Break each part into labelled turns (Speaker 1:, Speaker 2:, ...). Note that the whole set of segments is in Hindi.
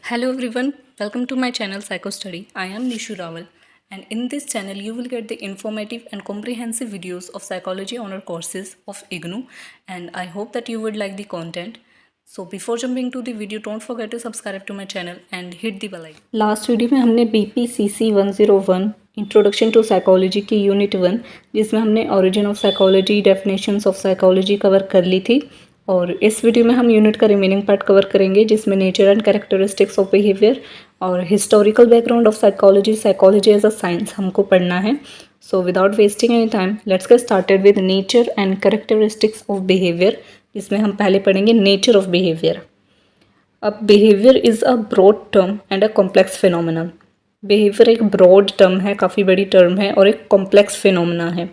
Speaker 1: Hello everyone, welcome to my channel Psycho Study. I am Nishu Rawal, and in this channel you will get the informative and comprehensive videos of psychology honor courses of IGNOU, and I hope that you would like the content. So before jumping to the video, don't forget to subscribe to my channel and hit the bell icon. Last video में हमने BPCC 101 इंट्रोडक्शन टू साइकोलॉजी की यूनिट 1 जिसमें हमने origin of psychology, definitions of psychology cover कर ली थी, और इस वीडियो में हम यूनिट का रिमेनिंग पार्ट कवर करेंगे जिसमें nature and characteristics of behaviour और historical background of psychology, psychology as a science हमको पढ़ना है. So without wasting any time let's get started with nature and characteristics of behaviour, जिसमें हम पहले पढ़ेंगे नेचर ऑफ बिहेवियर. अब behaviour is a broad term and a complex phenomena. Behaviour एक ब्रॉड टर्म है, काफ़ी बड़ी टर्म है, और एक कॉम्प्लेक्स फिनोमेना है.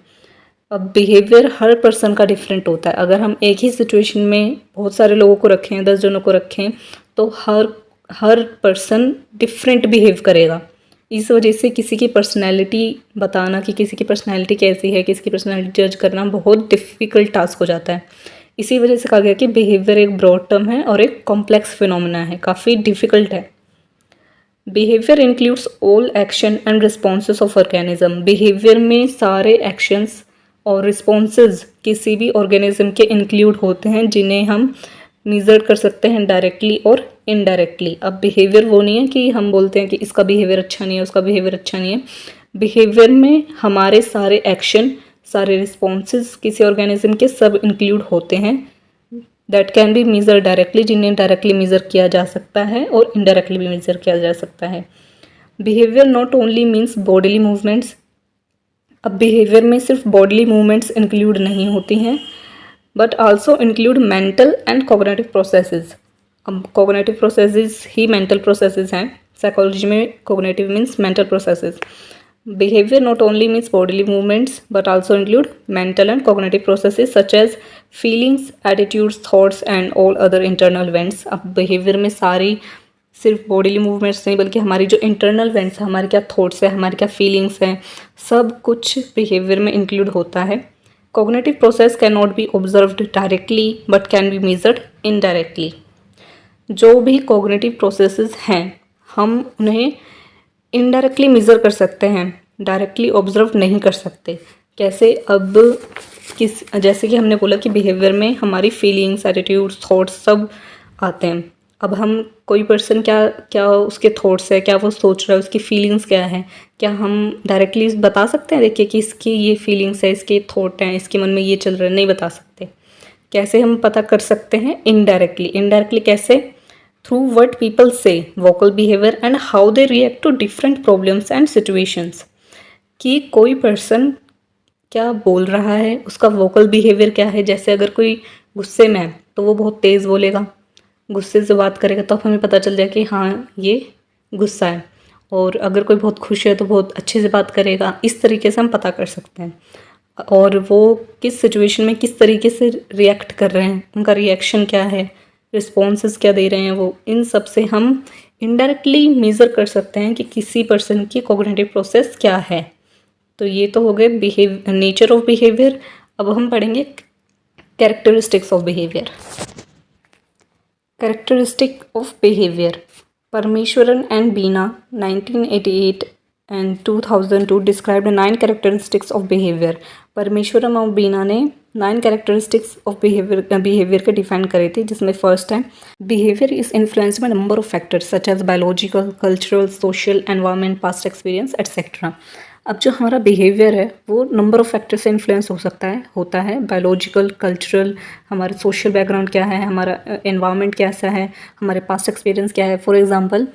Speaker 1: अब बिहेवियर हर पर्सन का डिफरेंट होता है. अगर हम एक ही सिचुएशन में बहुत सारे लोगों को रखें, 10 जनों को रखें, तो हर पर्सन डिफरेंट बिहेव करेगा. इस वजह से किसी की पर्सनैलिटी बताना कि किसी की पर्सनैलिटी कैसी है, किसी की पर्सनैलिटी जज करना बहुत डिफ़िकल्ट टास्क हो जाता है. इसी वजह से कहा गया कि बिहेवियर एक ब्रॉड टर्म है और एक कॉम्प्लेक्स फिनोमेना है, काफ़ी डिफ़िकल्ट है. Behaviour includes all action and responses of organism. Behaviour में सारे एक्शंस और रिस्पॉन्सेज किसी भी ऑर्गेनिज्म के इंक्लूड होते हैं जिन्हें हम मेजर कर सकते हैं डायरेक्टली और इनडायरेक्टली. अब बिहेवियर वो नहीं है कि हम बोलते हैं कि इसका बिहेवियर अच्छा नहीं है, उसका बिहेवियर अच्छा नहीं है. बिहेवियर में हमारे सारे एक्शन, सारे रिस्पॉन्सेज किसी ऑर्गेनिज्म के सब इंक्लूड होते हैं. That can be measure directly, जिन्हें डायरेक्टली मेजर किया जा सकता है और इनडायरेक्टली भी मेजर किया जा सकता है. Behaviour not only means bodily movements. अब बिहेवियर में सिर्फ बॉडीली मूवमेंट्स इंक्लूड नहीं होती हैं, but also include mental and cognitive processes. अब कॉग्निटिव प्रोसेसेस ही मेंटल प्रोसेसेस हैं. साइकोलॉजी में cognitive means mental processes. Behaviour not only means bodily movements but also include mental and cognitive processes such as feelings, attitudes, thoughts and all other internal events. अब बिहेवियर में सारी सिर्फ बॉडीली मूवमेंट्स नहीं बल्कि हमारी जो इंटरनल इवेंट्स है, हमारे क्या थॉट्स है, हमारे क्या फीलिंग्स हैं, सब कुछ बिहेवियर में इंक्लूड होता है. Cognitive process can not be observed directly but can be measured indirectly. जो भी कॉग्निटिव प्रोसेसेस हैं हम उन्हें इनडायरेक्टली मेज़र कर सकते हैं, डायरेक्टली ऑब्जर्व नहीं कर सकते. कैसे? अब जैसे कि हमने बोला कि बिहेवियर में हमारी फीलिंग्स, एटीट्यूड्स, थॉट्स सब आते हैं. अब हम कोई पर्सन क्या उसके थॉट्स है, क्या वो सोच रहा है, उसकी फीलिंग्स क्या है, क्या हम डायरेक्टली बता सकते हैं? देखिए कि इसकी ये फीलिंग्स है, इसके थॉट हैं, इसके मन में ये चल रहा है, नहीं बता सकते. कैसे हम पता कर सकते हैं? इनडायरेक्टली. इनडायरेक्टली कैसे? थ्रू व्हाट पीपल से, vocal behaviour and how they react to different problems and situations. कि कोई पर्सन क्या बोल रहा है, उसका वोकल बिहेवियर क्या है. जैसे अगर कोई गुस्से में है तो वो बहुत तेज़ बोलेगा, गुस्से से बात करेगा, तो हमें पता चल जाए कि हाँ ये गुस्सा है. और अगर कोई बहुत खुश है तो बहुत अच्छे से बात करेगा. इस तरीके से हम पता कर सकते हैं. और वो किस सिचुएशन में किस तरीके से रिएक्ट कर रहे हैं, उनका रिएक्शन क्या है, रिस्पॉन्सेस क्या दे रहे हैं वो, इन सब से हम इनडायरेक्टली मेज़र कर सकते हैं कि किसी पर्सन की कॉग्निटिव प्रोसेस क्या है. तो ये तो हो गए नेचर ऑफ बिहेवियर. अब हम पढ़ेंगे characteristics of behaviour. Characteristic of behavior. Parmeshwaran and Beena, 1988 and 2002 described 9 characteristics of behavior. Parameswaram और बीना ने 9 characteristics of behavior के डिफाइन करे थे, जिसमें फर्स्ट है behaviour is influence by number of factors such as biological, cultural, social, environment, past experience etcetera. अब जो हमारा बिहेवियर है वो नंबर ऑफ फैक्टर से इन्फ्लुएंस होता है. बायोलॉजिकल, कल्चरल, हमारा सोशल बैकग्राउंड क्या है, हमारा एनवायरनमेंट कैसा है, हमारे पास्ट एक्सपीरियंस क्या है. फॉर एग्जांपल,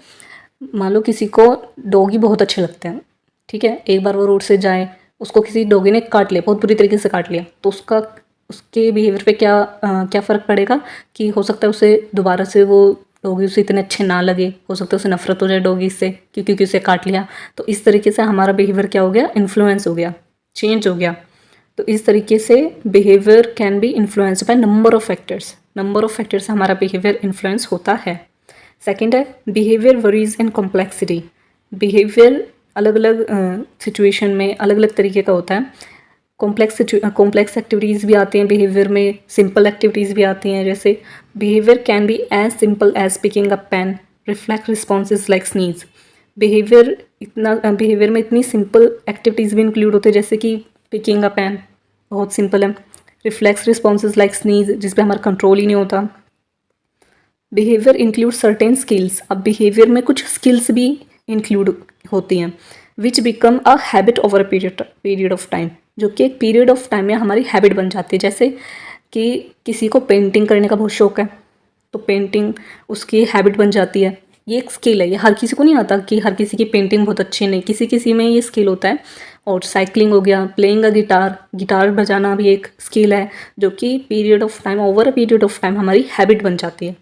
Speaker 1: मान लो किसी को डॉगी बहुत अच्छे लगते हैं, ठीक है. एक बार वो रोड से जाए, उसको किसी डॉगी ने काट लिया, बहुत बुरी तरीके से काट लिया, तो उसके बिहेवियर पे क्या फ़र्क पड़ेगा कि हो सकता है उसे दोबारा से वो डॉगी उसे इतने अच्छे ना लगे, हो सकता है उसे नफरत हो जाए डॉगी से क्योंकि उसे काट लिया. तो इस तरीके से हमारा बिहेवियर क्या हो गया? इन्फ्लुएंस हो गया, चेंज हो गया. तो इस तरीके से behaviour can B influenced by number of factors. Number of factor से हमारा बिहेवियर इन्फ्लुएंस होता है. सेकेंड है बिहेवियर वरीज इन कॉम्प्लेक्सिटी. बिहेवियर अलग अलग सिचुएशन में अलग अलग तरीके का होता है. कॉम्प्लेक्स एक्टिविटीज़ भी आती हैं बिहेवियर में, सिंपल एक्टिविटीज़ भी आती हैं. जैसे behaviour can be as simple as picking a pen reflex responses like sneeze. Behaviour में इतनी सिंपल एक्टिविटीज़ भी इंक्लूड होते हैं जैसे कि पिकिंग अ पेन, बहुत सिंपल है। रिफ्लेक्स रिस्पॉन्सेज लाइक स्नीज, जिस पे हमारा कंट्रोल ही नहीं होता। बिहेवियर इंक्लूड सर्टेन स्किल्स, अब बिहेवियर में कुछ स्किल्स भी इंक्लूड होती हैं, विच become a habit over a period of time, जो कि एक पीरियड ऑफ टाइम में हमारी हैबिट बन जाती है। जैसे कि किसी को पेंटिंग करने का बहुत शौक है, तो पेंटिंग उसकी हैबिट बन जाती है। ये एक स्किल है, ये हर किसी को नहीं आता कि हर किसी की पेंटिंग बहुत अच्छी नहीं, किसी किसी में ये स्किल होता है। और साइकिलिंग हो गया, प्लेइंग अ गिटार बजाना भी एक स्किल है, जो कि period of time, over a period of time हमारी हैबिट बन जाती है।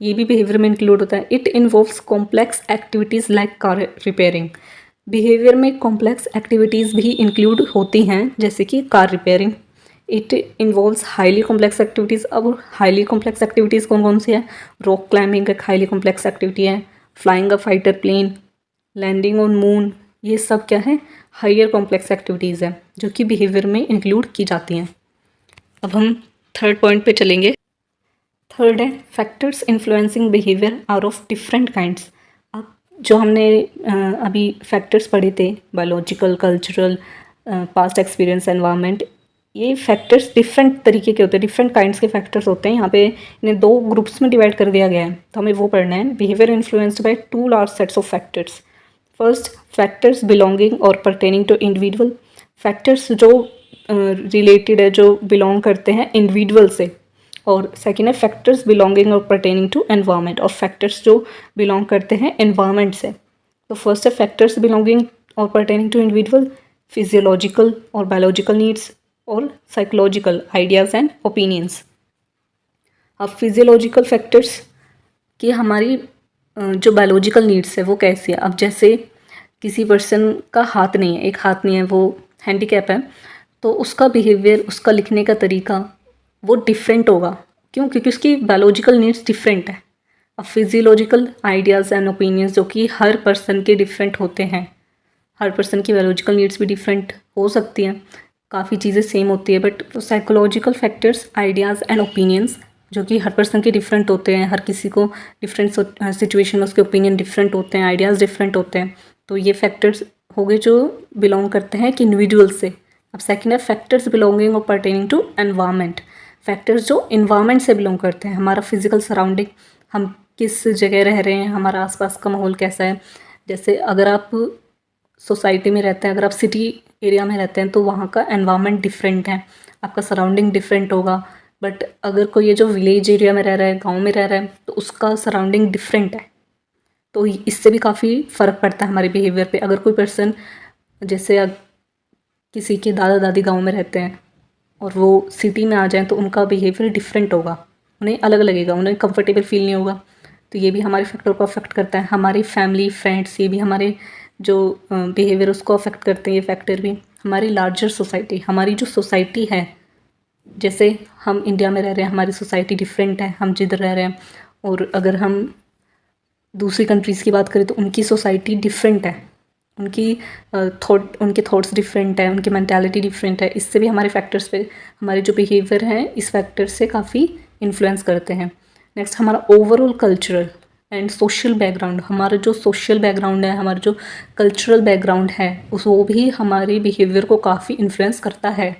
Speaker 1: ये भी बिहेवियर में इंक्लूड होता है। It involves complex activities like car repairing, behaviour में कॉम्प्लेक्स एक्टिविटीज़ भी इंक्लूड होती हैं जैसे कि car repairing. It involves highly complex activities, अब हाईली कॉम्प्लेक्स एक्टिविटीज़ कौन कौन सी है? रॉक क्लाइंबिंग एक हाईली कॉम्प्लेक्स एक्टिविटी है, flying a fighter plane, landing on moon, ये सब क्या है? हायर कॉम्प्लेक्स एक्टिविटीज़ है जो कि बिहेवियर में इंक्लूड की जाती हैं। अब हम थर्ड पॉइंट पे चलेंगे। थर्ड है factors influencing behaviour are of different kinds. अब जो हमने अभी फैक्टर्स पढ़े थे, biological, cultural, past experience, environment, ये फैक्टर्स डिफरेंट तरीके के होते हैं, डिफरेंट काइंड्स के फैक्टर्स होते हैं। यहाँ पे इन्हें दो ग्रुप्स में डिवाइड कर दिया गया है, तो हमें वो पढ़ना है। Behaviour influenced by two large sets of factors. First, factors belonging और परटेनिंग टू इंडिविजुअल, फैक्टर्स जो रिलेटेड है, जो बिलोंग करते हैं इंडिविजुअल से। और सेकेंड है फैक्टर्स बिलोंगिंग और परटेनिंग टू एनवायरनमेंट, और फैक्टर्स जो बिलोंग करते हैं एनवायरनमेंट से। तो फर्स्ट है फैक्टर्स बिलोंगिंग और परटेनिंग टू इंडिविजुअल, फिजियोलॉजिकल और बायोलॉजिकल नीड्स और साइकोलॉजिकल आइडियाज़ एंड ओपिनियंस। अब फिजियोलॉजिकल फैक्टर्स कि हमारी जो बायोलॉजिकल नीड्स है वो कैसी है। अब जैसे किसी पर्सन का हाथ नहीं है, एक हाथ नहीं है, वो हैंडीकैप है, तो उसका बिहेवियर, उसका लिखने का तरीका वो डिफरेंट होगा। क्यों? क्योंकि उसकी बायोलॉजिकल नीड्स डिफरेंट है। अब फिजियोलॉजिकल आइडियाज़ एंड ओपिनियंस जो कि हर पर्सन के डिफरेंट होते हैं, हर पर्सन की बायोलॉजिकल नीड्स भी डिफरेंट हो सकती हैं, काफ़ी चीज़ें सेम होती है, but psychological factors, ideas and opinions जो कि हर पर्सन के डिफरेंट होते हैं, हर किसी को डिफरेंट सिचुएशन में उसके ओपिनियन डिफरेंट होते हैं, आइडियाज़ डिफरेंट होते हैं। तो ये फैक्टर्स हो गए जो बिलोंग करते हैं कि इंडिविजुअल से। अब सेकेंड है फैक्टर्स बिलोंगिंग और परटेनिंग टू एनवायरनमेंट, फैक्टर्स जो इन्वायरमेंट से बिलोंग करते हैं, हमारा फिजिकल सराउंडिंग, हम किस जगह रह रहे हैं, हमारा आसपास का माहौल कैसा है। जैसे अगर आप सोसाइटी में रहते हैं, अगर आप सिटी एरिया में रहते हैं तो वहाँ का एनवायरनमेंट डिफरेंट है, आपका सराउंडिंग डिफरेंट होगा। बट अगर कोई ये जो विलेज एरिया में रह रहा है, गांव में रह रहा है, तो उसका सराउंडिंग डिफरेंट है। तो इससे भी काफ़ी फ़र्क पड़ता है हमारे बिहेवियर पे। अगर कोई पर्सन, जैसे किसी के दादा दादी गांव में रहते हैं और वो सिटी में आ जाएं तो उनका बिहेवियर डिफरेंट होगा, उन्हें अलग लगेगा, उन्हें कंफर्टेबल फील नहीं होगा। तो ये भी हमारे फैक्टर को अफेक्ट करता है। हमारी फैमिली, फ्रेंड्स, ये भी हमारे जो बिहेवियर उसको अफेक्ट करते हैं। ये फैक्टर भी हमारी लार्जर सोसाइटी, हमारी जो सोसाइटी है, जैसे हम इंडिया में रह रहे हैं, हमारी सोसाइटी डिफरेंट है, हम जिधर रह रहे हैं। और अगर हम दूसरी कंट्रीज़ की बात करें तो उनकी सोसाइटी डिफरेंट है, उनके थॉट्स डिफरेंट है, उनकी मैंटालिटी डिफरेंट है। इससे भी हमारे फैक्टर्स पे, हमारे जो बिहेवियर हैं इस फैक्टर से काफ़ी इन्फ्लुएंस करते हैं। नेक्स्ट हमारा overall cultural and social background, हमारा जो सोशल बैकग्राउंड है, हमारा जो कल्चरल बैकग्राउंड है, वो भी हमारे बिहेवियर को काफ़ी इन्फ्लुएंस करता है।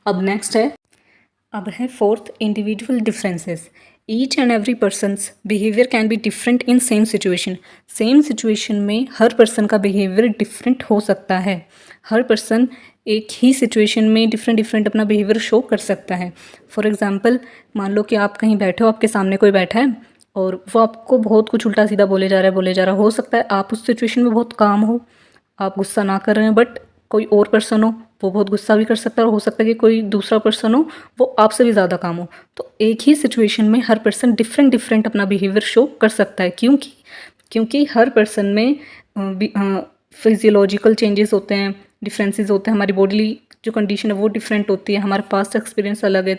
Speaker 1: अब है fourth, individual differences. Each and every persons behaviour can be different in same situation. Same situation में हर पर्सन का बिहेवियर डिफरेंट हो सकता है। हर पर्सन एक ही सिचुएशन में डिफरेंट अपना बिहेवियर शो कर सकता है। फॉर एग्जांपल, मान लो कि आप कहीं बैठे हो, आपके सामने कोई बैठा है और वो आपको बहुत कुछ उल्टा सीधा बोले जा रहा है। हो सकता है आप उस सिचुएशन में बहुत काम हो, आप गुस्सा ना कर रहे हैं, बट कोई और पर्सन हो वो बहुत गुस्सा भी कर सकता है, और हो सकता है कि कोई दूसरा पर्सन हो वो आपसे भी ज़्यादा काम हो। तो एक ही सिचुएशन में हर पर्सन डिफरेंट अपना बिहेवियर शो कर सकता है। क्योंकि हर पर्सन में फिजियोलॉजिकल चेंजेस होते हैं, डिफरेंसेस होते हैं, हमारी बॉडी जो कंडीशन है वो डिफरेंट होती है, हमारा पास्ट एक्सपीरियंस अलग है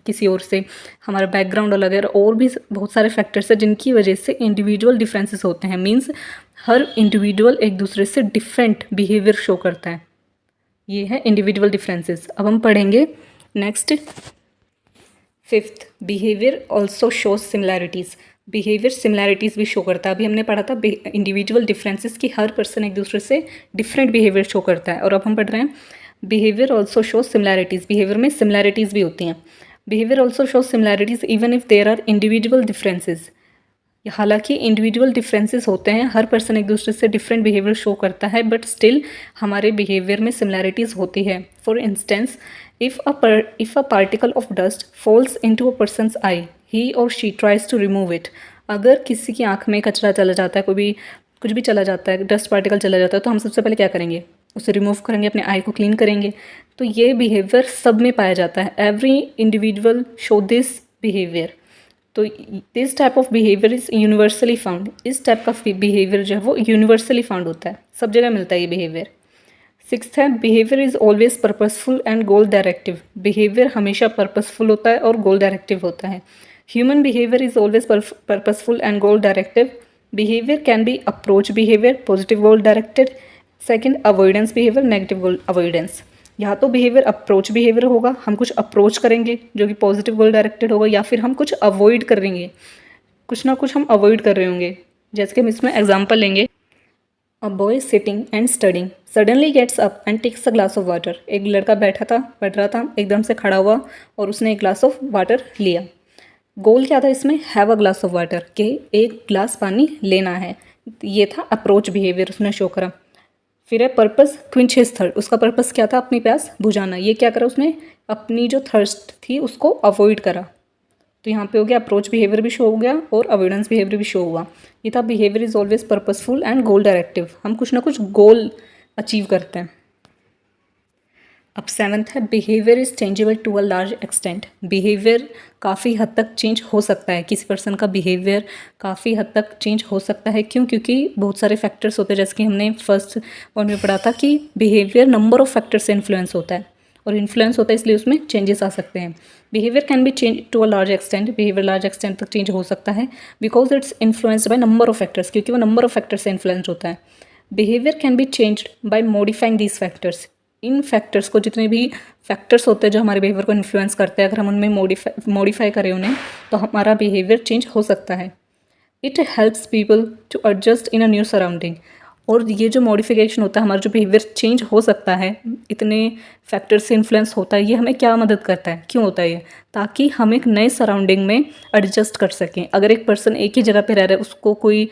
Speaker 1: किसी और से, हमारा बैकग्राउंड अलग है, और भी बहुत सारे फैक्टर्स हैं जिनकी वजह से इंडिविजुअल डिफरेंसेस होते हैं। मीन्स हर इंडिविजुअल एक दूसरे से डिफरेंट बिहेवियर शो करता है। ये है इंडिविजुअल डिफरेंसेस। अब हम पढ़ेंगे next, fifth, behaviour also shows similarities. Behaviour similarities भी शो करता है। अभी हमने पढ़ा था इंडिविजुअल डिफरेंसेस कि हर पर्सन एक दूसरे से डिफरेंट बिहेवियर शो करता है, और अब हम पढ़ रहे हैं behaviour also show similarities. Behaviour में सिमिलैरिटीज़ भी होती हैं। Behaviour also show similarities even if there are individual differences. हालांकि इंडिविजुअल डिफरेंसेस होते हैं, हर पर्सन एक दूसरे से डिफरेंट बिहेवियर शो करता है, बट स्टिल हमारे बिहेवियर में सिमिलैरिटीज़ होती है। For instance, if a particle of dust falls into a person's eye, he और she tries to remove it. अगर किसी की आँख में कचरा चला जाता है, कोई भी कुछ भी चला जाता है, डस्ट पार्टिकल चला जाता है, तो हम सबसे पहले क्या करेंगे? उसे रिमूव करेंगे, अपने आई को क्लीन करेंगे। तो ये बिहेवियर सब में पाया जाता है। Every individual show this behaviour. तो this type of behaviour is universally found. इस टाइप का बिहेवियर जो है वो यूनिवर्सली फाउंड होता है, सब जगह मिलता है ये बिहेवियर। सिक्स्थ है, behaviour is always purposeful and goal directive. Behaviour हमेशा पर्पसफुल होता है और गोल डायरेक्टिव होता है। Human behaviour is always purposeful and goal directive. Behaviour can B approach behaviour, positive goal directed. Second, avoidance behaviour, negative goal avoidance. या तो बिहेवियर अप्रोच बिहेवियर होगा, हम कुछ अप्रोच करेंगे जो कि पॉजिटिव गोल डायरेक्टेड होगा, या फिर हम कुछ अवॉइड करेंगे, कुछ ना कुछ हम अवॉइड कर रहे होंगे। जैसे कि हम इसमें एग्जाम्पल लेंगे, a boy sitting and studying suddenly gets up and takes a glass of water. एक लड़का बैठा था, पढ़ रहा था, एकदम से खड़ा हुआ और उसने एक ग्लास ऑफ वाटर लिया। गोल क्या था इसमें? Have a glass of water, कि एक ग्लास पानी लेना है। ये था अप्रोच बिहेवियर, उसने शो करा। फिर है पर्पस, क्विंच हिज थर्स्ट। उसका पर्पस क्या था? अपनी प्यास बुझाना। ये क्या करा उसने? अपनी जो थर्स्ट थी उसको अवॉइड करा। तो यहाँ पे हो गया अप्रोच बिहेवियर भी शो हो गया और अवॉइडेंस बिहेवियर भी शो हुआ। ये था behaviour is always purposeful and goal directive. हम कुछ ना कुछ गोल अचीव करते हैं। अब सेवन्थ है, behaviour is changeable to a large extent. Behaviour काफ़ी हद तक चेंज हो सकता है, किसी पर्सन का बिहेवियर काफ़ी हद तक चेंज हो सकता है। क्यों? क्योंकि बहुत सारे फैक्टर्स होते हैं, जैसे कि हमने फर्स्ट पॉइंट में पढ़ा था कि बिहेवियर नंबर ऑफ फैक्टर्स से इन्फ्लुएंस होता है, और इन्फ्लुएंस होता है इसलिए उसमें चेंजेस आ सकते हैं। Behaviour can be change to a large extent. Behaviour large extent तक चेंज हो सकता है because it's influenced by number of factors, क्योंकि वो नंबर ऑफ फैक्टर्स से इन्फ्लुएंस होता है। Behaviour can be changed by modifying these factors. इन फैक्टर्स को, जितने भी फैक्टर्स होते हैं जो हमारे बिहेवियर को इन्फ्लुएंस करते हैं, अगर हम उनमें मॉडिफाई करें उन्हें, तो हमारा बिहेवियर चेंज हो सकता है। It helps people to adjust in a new surrounding. और ये जो मॉडिफिकेशन होता है, हमारा जो बिहेवियर चेंज हो सकता है, इतने फैक्टर्स से इन्फ्लुएंस होता है, ये हमें क्या मदद करता है? क्यों होता है ये? ताकि हम एक नए सराउंडिंग में एडजस्ट कर सकें। अगर एक पर्सन एक ही जगह पे रह रहा है, उसको कोई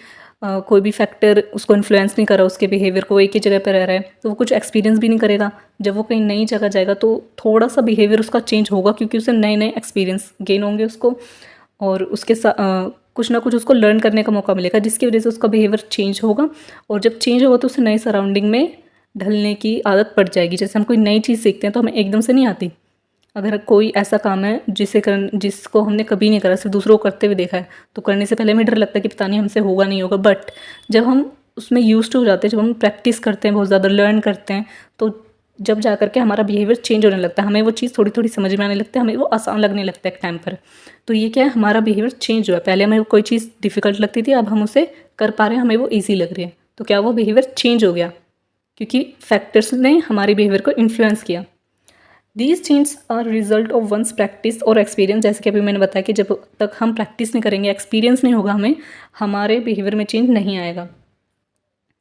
Speaker 1: भी फैक्टर उसको इन्फ्लुएंस नहीं कर रहा, उसके बिहेवियर को, एक ही जगह पे रह रहा है, तो वो कुछ एक्सपीरियंस भी नहीं करेगा। जब वो कहीं नई जगह जाएगा तो थोड़ा सा बिहेवियर उसका चेंज होगा, क्योंकि उसे नए नए एक्सपीरियंस गेन होंगे उसको, और उसके साथ कुछ ना कुछ उसको लर्न करने का मौका मिलेगा, जिसकी वजह से उसका बिहेवियर चेंज होगा। और जब चेंज होगा तो उसे नए सराउंडिंग में ढलने की आदत पड़ जाएगी। जैसे हम कोई नई चीज़ सीखते हैं तो हमें एकदम से नहीं आती। अगर कोई ऐसा काम है जिसको हमने कभी नहीं करा, सिर्फ दूसरों को करते हुए देखा है, तो करने से पहले हमें डर लगता है कि पता नहीं हमसे होगा नहीं होगा। बट जब हम उसमें यूज टू हो जाते हैं, जब हम प्रैक्टिस करते हैं, बहुत ज़्यादा लर्न करते हैं, तो जब जा करके हमारा बिहेवियर चेंज होने लगता है, हमें वो चीज़ थोड़ी थोड़ी समझ में आने लगती है, हमें वो आसान लगने लगता है एक टाइम पर। तो ये क्या है? हमारा बिहेवियर चेंज हुआ है। पहले हमें कोई चीज़ डिफ़िकल्ट लगती थी, अब हम उसे कर पा रहे हैं, हमें वो ईजी लग रही है। तो क्या वो बिहेवियर चेंज हो गया? क्योंकि फैक्टर्स ने हमारे बिहेवियर को इन्फ्लुएंस किया। These change are result of one's practice और एक्सपीरियंस। जैसे कि अभी मैंने बताया कि जब तक हम प्रैक्टिस नहीं करेंगे, एक्सपीरियंस नहीं होगा हमें, हमारे बिहेवियर में चेंज नहीं आएगा।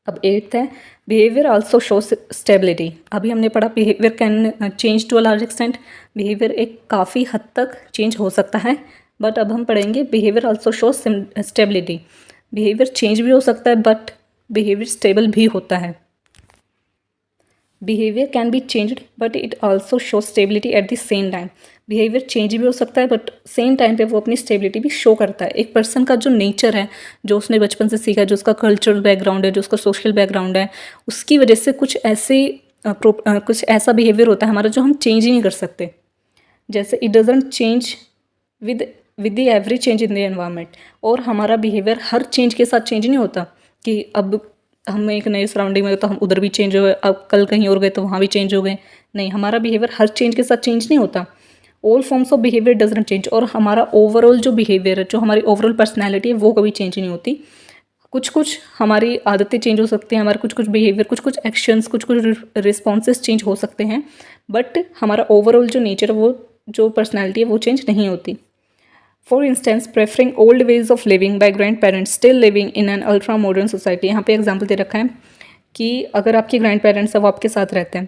Speaker 1: अब एट्थ है, बिहेवियर आल्सो शो स्टेबिलिटी। अभी हमने पढ़ा behaviour can change to a large extent. Behaviour एक काफ़ी हद तक चेंज हो सकता है, बट अब हम पढ़ेंगे behaviour also show stability. Behaviour change भी हो सकता है, बट बिहेवियर स्टेबल भी होता है। Behaviour can be changed but it also show stability at the same time. Behaviour change भी हो सकता है, बट सेम टाइम पे वो अपनी स्टेबिलिटी भी शो करता है। एक पर्सन का जो नेचर है, जो उसने बचपन से सीखा है, जो उसका कल्चरल बैकग्राउंड है, जो उसका सोशल बैकग्राउंड है, उसकी वजह से कुछ ऐसा बिहेवियर होता है हमारा जो हम चेंज ही नहीं कर सकते। जैसे it doesn't change with with the every change in the environment. और हमारा बिहेवियर हर चेंज के साथ चेंज नहीं होता कि अब हम एक नए सराउंडिंग में तो हम उधर भी चेंज हो गए, अब कल कहीं और गए तो वहाँ भी चेंज हो गए। नहीं, हमारा बिहेवियर हर चेंज के साथ चेंज नहीं होता। All forms of behaviour doesn't change. और हमारा ओवरऑल जो बिहेवियर है, जो हमारी ओवरऑल पर्सनैलिटी है, वो कभी चेंज नहीं होती। कुछ कुछ हमारी आदतें चेंज हो सकती हैं, हमारे कुछ कुछ बिहेवियर, कुछ कुछ एक्शंस, कुछ कुछ रिस्पॉन्सेस चेंज हो सकते हैं, बट हमारा ओवरऑल जो नेचर है, वो जो पर्सनैलिटी है, वो चेंज नहीं होती। For instance preferring old ways of living by grand parents still living in an ultra modern society. यहाँ पे एग्जाम्पल दे रखा है कि अगर आपके ग्रैंड पेरेंट्स हैं वो आपके साथ रहते हैं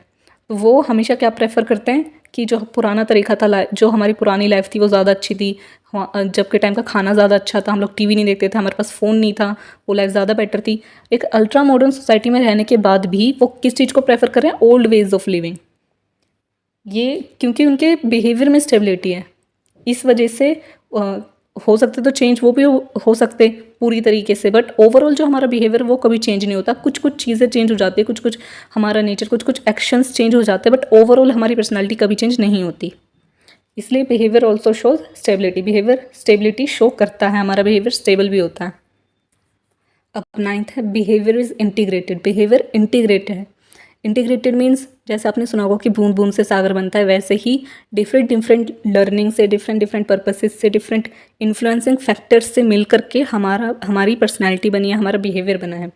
Speaker 1: तो वो हमेशा क्या प्रेफर करते हैं कि जो पुराना तरीका था, जो हमारी पुरानी लाइफ थी वो ज़्यादा अच्छी थी। जब के टाइम का खाना ज़्यादा अच्छा था, हम लोग टीवी नहीं देखते थे, हमारे पास फ़ोन नहीं था, वो लाइफ ज़्यादा बेटर थी। एक अल्ट्रा मॉडर्न सोसाइटी में रहने के बाद भी वो किस चीज़ को प्रेफर कर रहे हैं? Old ways of living. ये क्योंकि उनके बिहेवियर में स्टेबिलिटी है, इस वजह से हो सकते तो चेंज वो भी हो सकते पूरी तरीके से, बट ओवरऑल जो हमारा बिहेवियर वो कभी चेंज नहीं होता। कुछ कुछ चीज़ें चेंज हो जाती है, कुछ कुछ हमारा नेचर, कुछ कुछ एक्शंस चेंज हो जाते हैं, बट ओवरऑल हमारी पर्सनालिटी कभी चेंज नहीं होती। इसलिए behaviour also shows stability. Behaviour stability show करता है, हमारा बिहेवियर स्टेबल भी होता है। अब 9th है behaviour is integrated. Behaviour integrated है। इंटीग्रेटेड मीन्स जैसे आपने सुना होगा कि बूंद बूंद से सागर बनता है, वैसे ही डिफरेंट डिफरेंट लर्निंग से, डिफरेंट डिफरेंट पर्पसेस से, डिफरेंट इन्फ्लुएंसिंग फैक्टर्स से मिल करके हमारी पर्सनैलिटी बनी है, हमारा बिहेवियर बना है।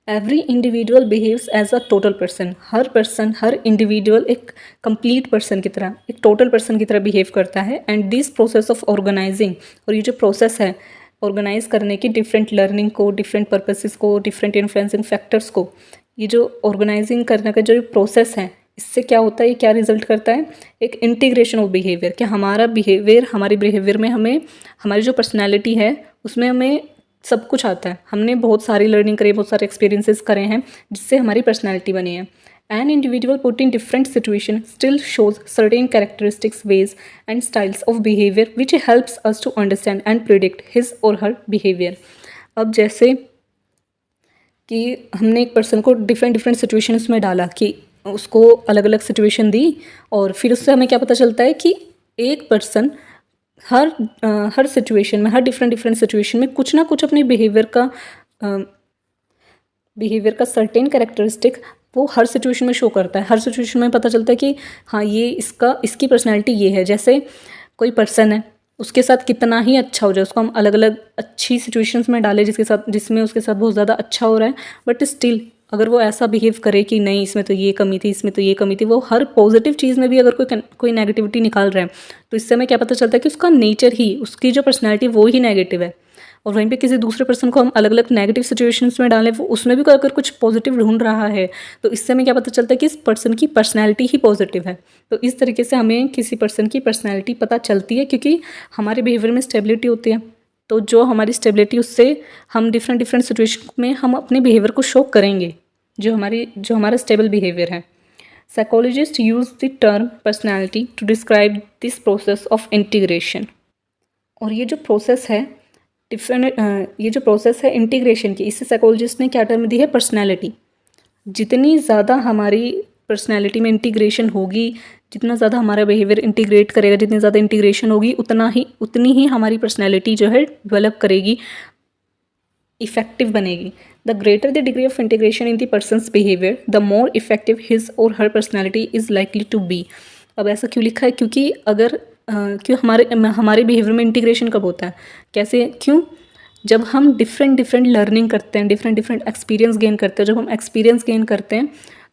Speaker 1: Every individual behaves as a total person. हर इंडिविजुअल एक कंप्लीट पर्सन की तरह, एक टोटल पर्सन की तरह बिहेव करता है। And this process of organising, और ये जो प्रोसेस है ऑर्गेनाइज करने की डिफरेंट लर्निंग को, डिफरेंट पर्पसेस को, डिफरेंट इन्फ्लुएंसिंग फैक्टर्स को, ये जो ऑर्गेनाइजिंग करने का जो प्रोसेस है, इससे क्या होता है, ये क्या रिजल्ट करता है? एक इंटीग्रेशन ऑफ बिहेवियर। कि हमारे बिहेवियर में हमें, हमारी जो पर्सनैलिटी है उसमें हमें सब कुछ आता है। हमने बहुत सारी लर्निंग करी है, बहुत सारे एक्सपीरियंसेस करे हैं जिससे हमारी पर्सनैलिटी बनी है। An individual put in different situation still shows certain characteristics, ways and styles of behavior which helps us to understand and predict his or her behavior। अब जैसे कि हमने एक पर्सन को डिफरेंट डिफरेंट सिचुएशंस में डाला, कि उसको अलग अलग सिचुएशन दी, और फिर उससे हमें क्या पता चलता है कि एक पर्सन हर सिचुएशन में, हर डिफरेंट डिफरेंट सिचुएशन में कुछ ना कुछ अपने बिहेवियर का सर्टेन कैरेक्टरिस्टिक वो हर सिचुएशन में शो करता है। हर सिचुएशन में पता चलता है कि हाँ, ये इसकी पर्सनैलिटी ये है। जैसे कोई पर्सन है, उसके साथ कितना ही अच्छा हो जाए, उसको हम अलग अलग अच्छी सिचुएशंस में डालें जिसमें उसके साथ बहुत ज़्यादा अच्छा हो रहा है, बट स्टिल अगर वो ऐसा बिहेव करे कि नहीं, इसमें तो ये कमी थी, इसमें तो ये कमी थी, वो हर पॉजिटिव चीज़ में भी अगर कोई नेगेटिविटी निकाल रहा है, तो इससे हमें क्या पता चलता है कि उसका नेचर ही, उसकी जो पर्सनैलिटी वो ही नेगेटिव है। और वहीं पे किसी दूसरे पर्सन को हम अलग अलग नेगेटिव सिचुएशंस में डालें, वो उसमें भी अगर कुछ पॉजिटिव ढूंढ रहा है, तो इससे हमें क्या पता चलता है कि इस पर्सन की पर्सनैलिटी ही पॉजिटिव है। तो इस तरीके से हमें किसी पर्सन की पर्सनैलिटी पता चलती है, क्योंकि हमारे बिहेवियर में स्टेबिलिटी होती है। तो जो हमारी स्टेबिलिटी, उससे हम डिफरेंट डिफरेंट सिचुएशन में हम अपने बिहेवियर को शो करेंगे, जो हमारा स्टेबल बिहेवियर है। Psychologist use the term personality to describe this process of integration. और ये जो प्रोसेस है इंटीग्रेशन की, इससे साइकोलॉजिस्ट ने क्या टर्म दी है? पर्सनैलिटी। जितनी ज़्यादा हमारी पर्सनैलिटी में इंटीग्रेशन होगी, जितना ज़्यादा हमारा बिहेवियर इंटीग्रेट करेगा, जितनी ज़्यादा इंटीग्रेशन होगी, उतनी ही हमारी पर्सनैलिटी जो है डेवलप करेगी, इफेक्टिव बनेगी। The greater the degree of integration in the person's behaviour, the more effective his और her personality is likely to be. अब ऐसा क्यों लिखा है? क्योंकि क्यों हमारे बिहेवियर में इंटीग्रेशन कब होता है, कैसे, क्यों? जब हम डिफरेंट लर्निंग करते हैं, डिफरेंट एक्सपीरियंस गेन करते हैं। जब हम एक्सपीरियंस गेन करते हैं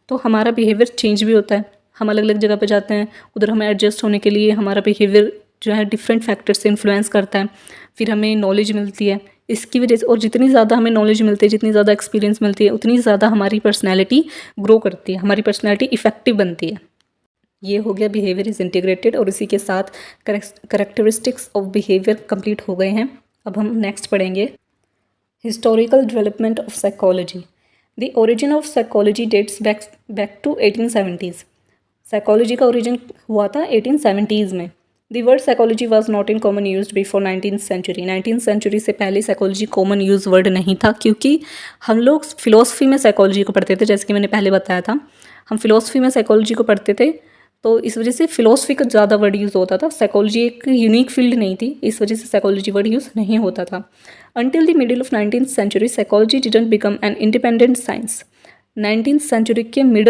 Speaker 1: तो हमारा बिहेवियर चेंज भी होता है। हम अलग अलग जगह पे जाते हैं, उधर हमें एडजस्ट होने के लिए हमारा बिहेवियर जो है डिफरेंट फैक्टर्स से इन्फ्लुएंस करता है। फिर हमें नॉलेज मिलती है इसकी वजह से, और जितनी ज़्यादा हमें नॉलेज मिलती है, जितनी ज़्यादा एक्सपीरियंस मिलती है, उतनी ज़्यादा हमारी पर्सनैलिटी ग्रो करती है, हमारी पर्सनैलिटी इफेक्टिव बनती है। ये हो गया बिहेवियर इज़ इंटीग्रेटेड, और इसी के साथ करेक्टरिस्टिक्स ऑफ बिहेवियर कंप्लीट हो गए हैं। अब हम नेक्स्ट पढ़ेंगे historical development of psychology. The origin of psychology dates back to 1870s। Psychology का ओरिजिन हुआ था 1870s में। The word psychology was not in common use before 19th century. 19th century से पहले साइकोलॉजी कॉमन यूज वर्ड नहीं था, क्योंकि हम लोग फिलोसफी में साइकोलॉजी को पढ़ते थे, जैसे कि मैंने पहले बताया था, हम फिलोसफी में साइकोलॉजी को पढ़ते थे, तो इस वजह से फिलोसफी का ज़्यादा वर्ड यूज़ होता था। साइकोलॉजी एक यूनिक फील्ड नहीं थी, इस वजह से साइकोलॉजी वर्ड यूज़ नहीं होता था। Until the middle of 19th century, psychology didn't become an independent science. 19th century के मिड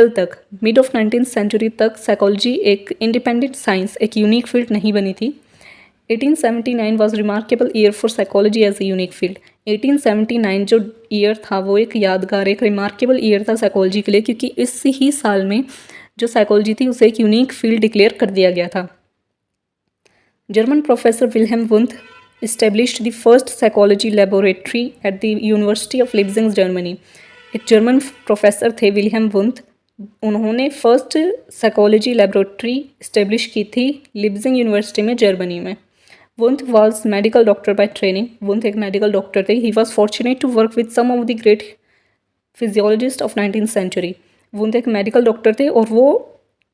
Speaker 1: ऑफ 19th सेंचुरी तक साइकोलॉजी एक इंडिपेंडेंट साइंस, एक यूनिक फील्ड नहीं बनी थी। 1879 was remarkable year for psychology as a unique field. 1879 जो ईयर था वो एक यादगार, एक रिमार्केबल ईयर था साइकोलॉजी के लिए, क्योंकि इस ही साल में जो साइकोलॉजी थी उसे एक यूनिक फील्ड डिक्लेयर कर दिया गया था। German professor Wilhelm Wundt established the first psychology laboratory at the University of Leipzig, Germany. एक जर्मन प्रोफेसर थे विलियम वुंथ, उन्होंने फर्स्ट साइकोलॉजी लेबोरेटरी इस्टेब्लिश की थी लिप्जिंग यूनिवर्सिटी में, जर्मनी में. Wundt was medical doctor by training. Wundt एक मेडिकल डॉक्टर थे. He was fortunate to work with some of the great physiologist of 19th century. Wundt एक मेडिकल डॉक्टर थे और वो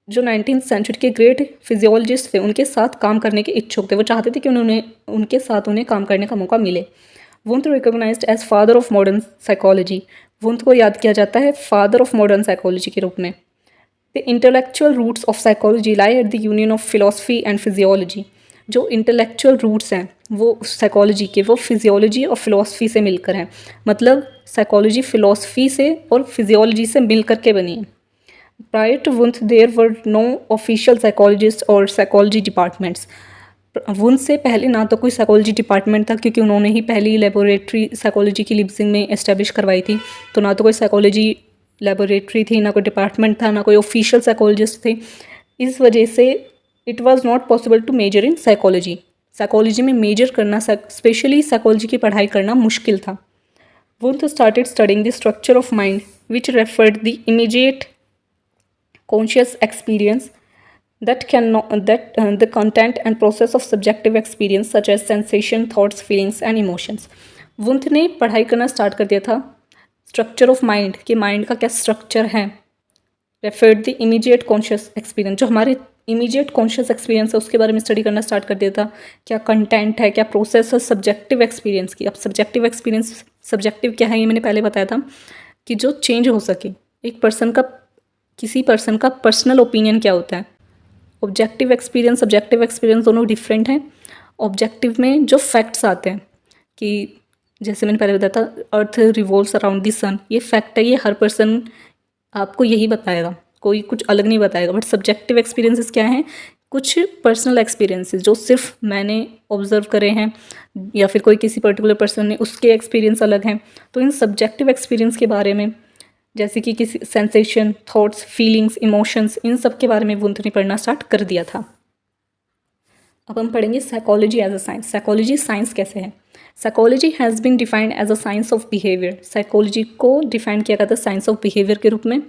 Speaker 1: जो 19th सेंचुरी के ग्रेट फिजियोलॉजिस्ट थे उनके साथ काम करने के इच्छुक थे. वो चाहते थे कि उनके साथ उन्हें काम करने का मौका मिले. Wundt recognised as father of modern psychology. Wundt को याद किया जाता है फादर ऑफ मॉडर्न साइकोलॉजी के रूप में. The intellectual roots of psychology lie at the union of philosophy and physiology. जो इंटेलेक्चुअल रूट्स हैं वो साइकोलॉजी के, वो फिजियोलॉजी और फिलोसफी से मिलकर हैं. मतलब साइकोलॉजी फिलोसफी से और फिजियोलॉजी से मिलकर के बनी है. Prior to Wundt, there were no official psychologists or psychology departments. वुंथ से पहले ना तो कोई साइकोलॉजी डिपार्टमेंट था, क्योंकि उन्होंने ही पहली लेबोरेटरी साइकोलॉजी की लिप्जिंग में एस्टेब्लिश करवाई थी. तो ना तो कोई साइकोलॉजी लेबोरेटरी थी, ना कोई डिपार्टमेंट था, ना कोई ऑफिशियल साइकोलॉजिस्ट थे. इस वजह से it was not possible to major in psychology. Psychology में मेजर करना, स्पेशली साइकोलॉजी की पढ़ाई करना मुश्किल था. Wundt started studying the structure of mind which referred the immediate conscious experience that the content and process of subjective experience such as sensation, thoughts, feelings and emotions. वुंथ ने पढ़ाई करना स्टार्ट कर दिया था स्ट्रक्चर ऑफ माइंड, कि माइंड का क्या स्ट्रक्चर है. Referred the immediate conscious experience, जो हमारे इमीडिएट कॉन्शियस एक्सपीरियंस है उसके बारे में स्टडी करना स्टार्ट कर दिया था. क्या कंटेंट है, क्या प्रोसेस है सब्जेक्टिव एक्सपीरियंस की. अब सब्जेक्टिव एक्सपीरियंस, सब्जेक्टिव क्या है ये मैंने पहले बताया था, कि जो चेंज हो सके. एक पर्सन का, किसी पर्सन का पर्सनल ओपिनियन क्या होता है. ऑब्जेक्टिव एक्सपीरियंस, सब्जेक्टिव एक्सपीरियंस दोनों डिफरेंट हैं. ऑब्जेक्टिव में जो फैक्ट्स आते हैं, कि जैसे मैंने पहले बताया था अर्थ रिवॉल्व्स अराउंड द सन, ये फैक्ट है, ये हर पर्सन आपको यही बताएगा, कोई कुछ अलग नहीं बताएगा. बट सब्जेक्टिव एक्सपीरियंसेस क्या हैं, कुछ पर्सनल एक्सपीरियंसेस जो सिर्फ मैंने ऑब्जर्व करे हैं, या फिर कोई किसी पर्टिकुलर पर्सन ने, उसके एक्सपीरियंस अलग हैं. तो इन सब्जेक्टिव एक्सपीरियंस के बारे में, जैसे कि किसी सेंसेशन, थॉट्स, फीलिंग्स, इमोशंस, इन सब के बारे में वुंथ ने पढ़ना स्टार्ट कर दिया था. अब हम पढ़ेंगे psychology as a science. Psychology science कैसे है. Psychology has been defined as a science of behaviour. Psychology को डिफाइन किया गया था साइंस ऑफ बिहेवियर के रूप में.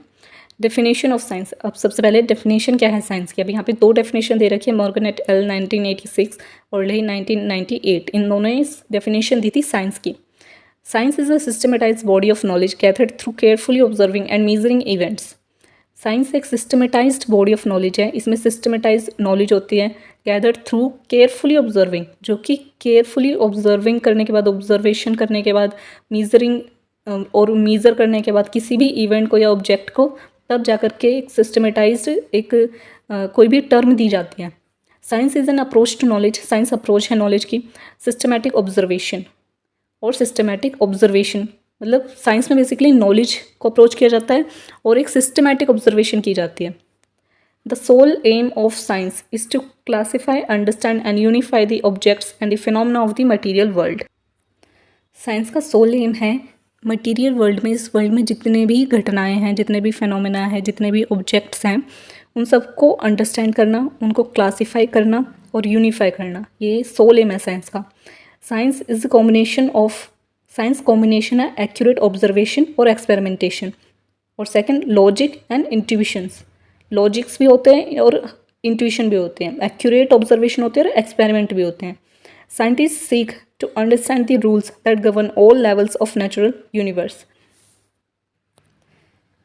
Speaker 1: Definition of science. अब सबसे पहले डेफिनेशन क्या है साइंस की. अब यहाँ पे दो डेफिनेशन दे रखी है, मॉर्गन एट एल 1986 और लेही 1998. इन दोनों ने डेफिनेशन दी थी साइंस की. Science is a systematized body of knowledge gathered through carefully observing and measuring events. Science एक systematized body of knowledge है. इसमें systematized knowledge होती है gathered through carefully observing, जो कि carefully observing करने के बाद, observation करने के बाद, measuring और measure करने के बाद किसी भी event को या object को, तब जाकर के एक systematized एक कोई भी term दी जाती है. Science is an approach to knowledge. Science approach है knowledge की. Systematic observation और सिस्टमैटिक ऑब्जर्वेशन, मतलब साइंस में बेसिकली नॉलेज को अप्रोच किया जाता है और एक सिस्टमैटिक ऑब्जर्वेशन की जाती है. The sole aim of science is to classify, understand and unify the objects and the phenomena of the material world. Science का सोल एम है मटेरियल वर्ल्ड में, इस वर्ल्ड में जितने भी घटनाएं हैं, जितने भी फिनोमेना हैं, जितने भी ऑब्जेक्ट्स हैं, उन सबको अंडरस्टैंड करना, उनको क्लासीफाई करना और यूनिफाई करना. ये सोल एम है साइंस का. Science is combination of, science combination है एक्यूरेट ऑब्जर्वेशन और एक्सपेरिमेंटेशन. और second logic and intuitions. Logics भी होते हैं और इंट्यूशन भी होते हैं, एक्यूरेट ऑब्जर्वेशन होते हैं और एक्सपेरिमेंट भी होते हैं. Scientist seek to understand the rules that govern all levels of natural universe.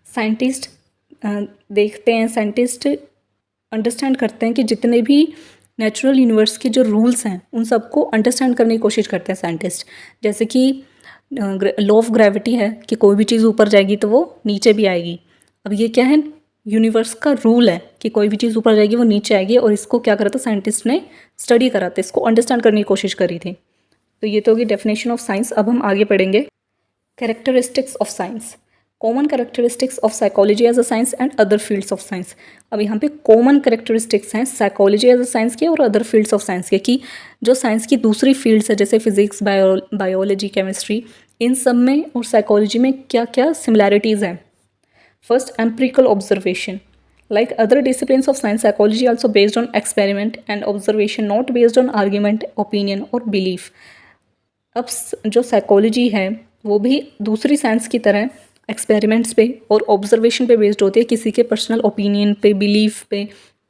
Speaker 1: Scientist देखते हैं, साइंटिस्ट अंडरस्टैंड करते हैं कि जितने भी नेचुरल यूनिवर्स के जो रूल्स हैं उन सबको अंडरस्टैंड करने की कोशिश करते हैं साइंटिस्ट. जैसे कि लॉ ऑफ ग्रेविटी है, कि कोई भी चीज़ ऊपर जाएगी तो वो नीचे भी आएगी. अब ये क्या है, यूनिवर्स का रूल है कि कोई भी चीज़ ऊपर जाएगी वो नीचे आएगी. और इसको क्या करा था साइंटिस्ट ने, स्टडी करा था, इसको अंडरस्टैंड करने की कोशिश करी थी. तो ये तो होगी डेफिनेशन ऑफ साइंस. अब हम आगे पढ़ेंगे characteristics of science. Common characteristics of psychology as a science and other fields of science. अब यहाँ पे कॉमन कैरेक्टरिस्टिक्स हैं साइकोलॉजी एज अ साइंस के और अदर फील्ड्स ऑफ साइंस के, कि जो साइंस की दूसरी फील्ड्स है जैसे फिजिक्स, बायोलॉजी, केमिस्ट्री, इन सब में और साइकोलॉजी में क्या क्या सिमिलैरिटीज़ हैं. First empirical observation. Like other disciplines of science, psychology also based on experiment and observation, not based on argument, opinion or belief. अब जो साइकोलॉजी है वो भी दूसरी साइंस की तरह एक्सपेरिमेंट्स पे और ऑब्जर्वेशन पे बेस्ड होती है, किसी के पर्सनल ओपिनियन पे, बिलीफ पे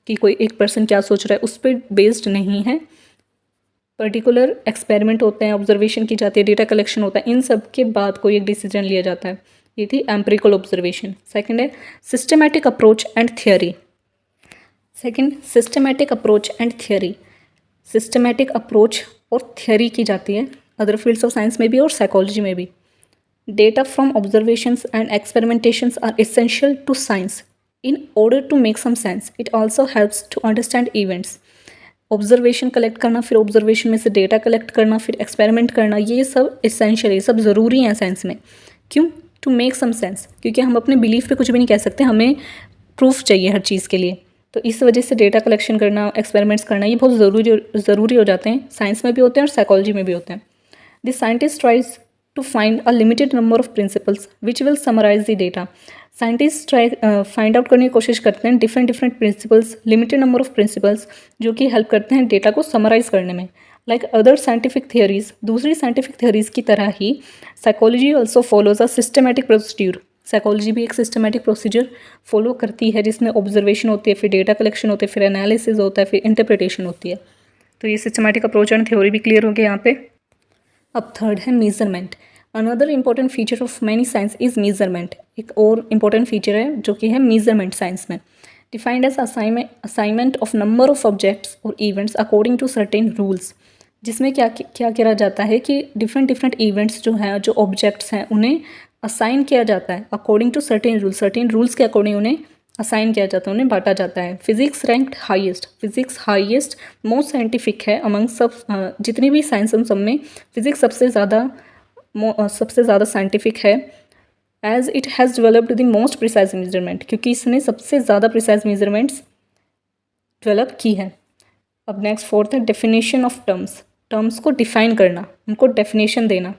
Speaker 1: कि कोई एक पर्सन क्या सोच रहा है उस पर बेस्ड नहीं है। पर्टिकुलर एक्सपेरिमेंट होते हैं, ऑब्जर्वेशन की जाती है, डेटा कलेक्शन होता है, इन सब के बाद कोई एक डिसीजन लिया जाता है। ये थी एम्पिरिकल ऑब्जर्वेशन। सेकंड है systematic approach and theory. Second systematic approach and theory. Systematic approach और थियोरी की जाती है अदर फील्ड्स ऑफ साइंस में भी और साइकोलॉजी में भी। Data from observations and experimentations are essential to science in order to make some sense. It also helps to understand events. Observation collect करना, फिर ऑब्जर्वेशन में से डेटा कलेक्ट करना, फिर एक्सपेरिमेंट करना, ये सब एसेंशियल है, सब ज़रूरी हैं साइंस में। क्यों? टू मेक सम सेंस, क्योंकि हम अपने बिलीफ पे कुछ भी नहीं कह सकते, हमें प्रूफ चाहिए हर चीज़ के लिए। तो इस वजह से डेटा कलेक्शन करना, एक्सपेरिमेंट्स करना, ये बहुत ज़रूरी हो जाते हैं। साइंस में भी होते हैं और साइकोलॉजी में भी होते हैं। The scientist tries to find a limited number of principles which will summarise the data. Scientist find out करने की कोशिश करते हैं different principles, limited number of principles जो कि हेल्प करते हैं डेटा को समराइज करने में। लाइक अदर साइंटिफिक थियोरीज, दूसरी साइंटिफिक थियोरीज की तरह ही psychology also follows a systematic procedure. Psychology भी एक सिस्टमैटिक प्रोसीजर फॉलो करती है जिसमें ऑब्जर्वेशन होती है, फिर डेटा कलेक्शन होती है, फिर एनालिसिस होता है, फिर इंटरप्रिटेशन होती है। तो ये सिस्टमैटिक अप्रोच एंड थ्योरी भी क्लियर हो गया यहाँ पे। अब थर्ड है measurement. Another important feature of many science is measurement. एक और इम्पॉर्टेंट फीचर है जो कि है मेजरमेंट साइंस में। Defined as assignment of number of objects और events according to certain rules. जिसमें क्या क्या करा जाता है कि डिफरेंट इवेंट्स जो हैं, जो ऑब्जेक्ट्स हैं, उन्हें असाइन किया जाता है अकॉर्डिंग टू सर्टेन रूल्स के अकॉर्डिंग उन्हें असाइन किया जाता है, उन्हें बांटा जाता है। Physics ranked highest. Physics highest most scientific है अमंग सब जितनी भी साइंस उन सब में फिजिक्स सबसे ज़्यादा साइंटिफिक है। As it has developed the most precise measurement, क्योंकि इसने सबसे ज़्यादा प्रिसाइज मेजरमेंट्स डेवलप की है। अब नेक्स्ट फोर्थ है डेफिनेशन ऑफ टर्म्स। टर्म्स को डिफाइन करना, उनको डेफिनेशन देना।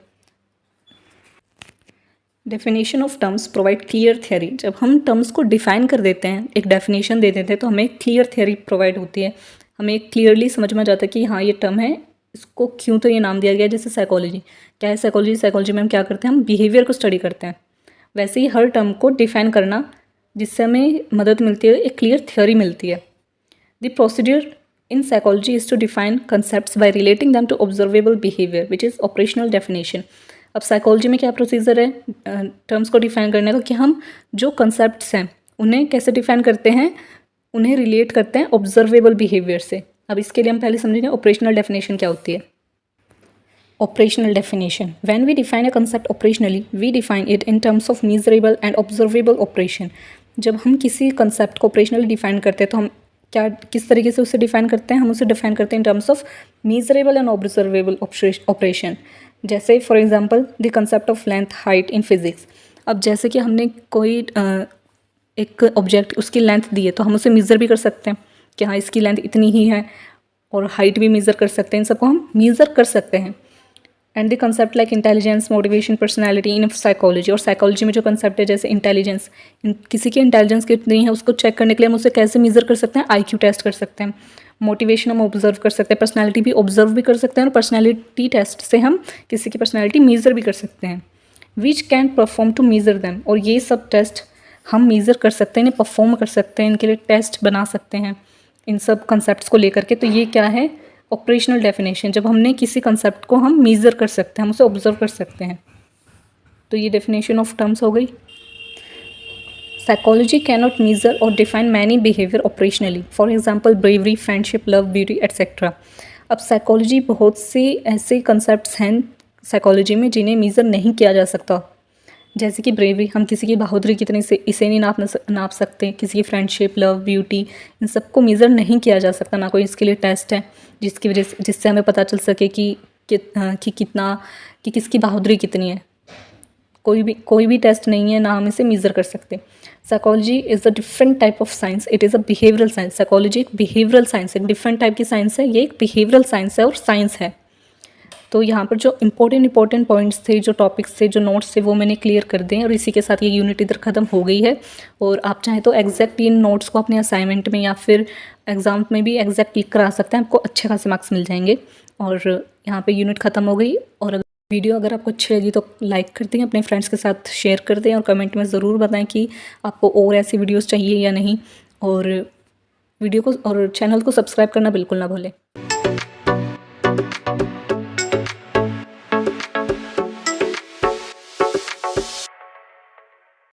Speaker 1: Definition of terms provide clear theory. जब हम टर्म्स को डिफाइन कर देते हैं, एक डेफिनेशन दे देते हैं, तो हमें एक क्लियर थियरी प्रोवाइड होती है। हमें क्लियरली समझ में आ जाता है कि हाँ ये टर्म है, इसको क्यों तो ये नाम दिया गया। जैसे साइकोलॉजी, क्या है साइकोलॉजी? साइकोलॉजी में हम क्या करते हैं? हम बिहेवियर को स्टडी करते हैं। वैसे ही हर टर्म को डिफाइन करना, जिससे हमें मदद मिलती है, एक क्लियर थियरी मिलती है। The procedure in psychology is to define concepts by relating them to observable behavior which is operational definition। अब साइकोलॉजी में क्या प्रोसीजर है टर्म्स को डिफाइन करने का, कि हम जो कंसेप्ट्स हैं उन्हें कैसे डिफाइन करते हैं, उन्हें रिलेट करते हैं ऑब्जर्वेबल बिहेवियर से। अब इसके लिए हम पहले समझेंगे ऑपरेशनल डेफिनेशन क्या होती है। Operational definition, when we define a concept operationally we define it in terms of measurable and observable operation. जब हम किसी कंसेप्ट को ऑपरेशनली डिफाइन करते हैं तो हम क्या किस तरीके से उसे डिफाइन करते हैं? हम उसे डिफाइन करते हैं in terms of measurable and observable operation. जैसे for example the concept of length height in physics. अब जैसे कि हमने कोई एक ऑब्जेक्ट उसकी लेंथ दी है तो हम उसे मेज़र भी कर सकते हैं कि हाँ इसकी लेंथ इतनी ही है, और हाइट भी मेज़र कर सकते हैं। इन सबको हम मेज़र कर सकते हैं। And the concept like intelligence, motivation, personality in psychology. और साइकोलॉजी में जो कंसेप्ट है जैसे इंटेलिजेंस, किसी की इंटेलिजेंस कितनी है उसको चेक करने के लिए हम उसे कैसे मेज़र कर सकते हैं? IQ टेस्ट कर सकते हैं। मोटिवेशन हम ऑब्जर्व कर सकते हैं, पर्सनैलिटी भी ऑब्जर्व भी कर सकते हैं, और पर्सनैलिटी टेस्ट से हम किसी की पर्सनैलिटी मेज़र भी कर सकते हैं। Which can perform to measure them. और ये सब टेस्ट हम मेज़र कर सकते हैं, इन्हें परफॉर्म कर सकते हैं, इनके लिए टेस्ट बना सकते हैं इन सब कंसेप्ट को लेकर के। तो ये क्या है? Operational definition. जब हमने किसी कंसेप्ट को हम मेज़र कर सकते हैं, हम उसे ऑब्जर्व कर सकते हैं। तो ये डेफिनेशन ऑफ टर्म्स हो गई। साइकोलॉजी कैन नॉट मेजर और define many behaviour operationally, for example bravery, friendship, love, beauty etcetera. अब साइकोलॉजी बहुत से ऐसे कंसेप्ट्स हैं साइकोलॉजी में जिन्हें मेज़र नहीं किया जा सकता। जैसे कि ब्रेवरी, हम किसी की बहादुरी कितनी से इसे नहीं नाप सकते। किसी की फ्रेंडशिप, लव, ब्यूटी, इन सबको मेज़र नहीं किया जा सकता। ना कोई इसके लिए टेस्ट है जिसकी वजह से जिससे हमें पता चल सके कि किसकी बहादुरी कितनी है। कोई भी टेस्ट नहीं है, ना हम इसे मेज़र कर सकते। Psychology is a different type of science. It is a behavioural science. Psychology एक बिहेवियरल साइंस है, डिफरेंट टाइप की साइंस है। ये एक बिहेवियरल साइंस है और साइंस है। तो यहाँ पर जो इंपॉर्टेंट पॉइंट्स थे, जो टॉपिक्स थे, जो नोट्स थे, वो मैंने क्लियर कर दिए हैं और इसी के साथ ये यूनिट इधर ख़त्म हो गई है। और आप चाहें तो एग्जैक्ट इन नोट्स को अपने असाइनमेंट में या फिर एग्ज़ाम में भी एग्जैक्ट क्लिक करा सकते हैं, आपको अच्छे खासे मार्क्स मिल जाएंगे। और यहाँ पे यूनिट ख़त्म हो गई। और वीडियो अगर आपको अच्छी लगी तो लाइक कर दें, अपने फ्रेंड्स के साथ शेयर कर दें और कमेंट में ज़रूर बताएं कि आपको और ऐसी वीडियोस चाहिए या नहीं। और वीडियो को और चैनल को सब्सक्राइब करना बिल्कुल ना भूलें।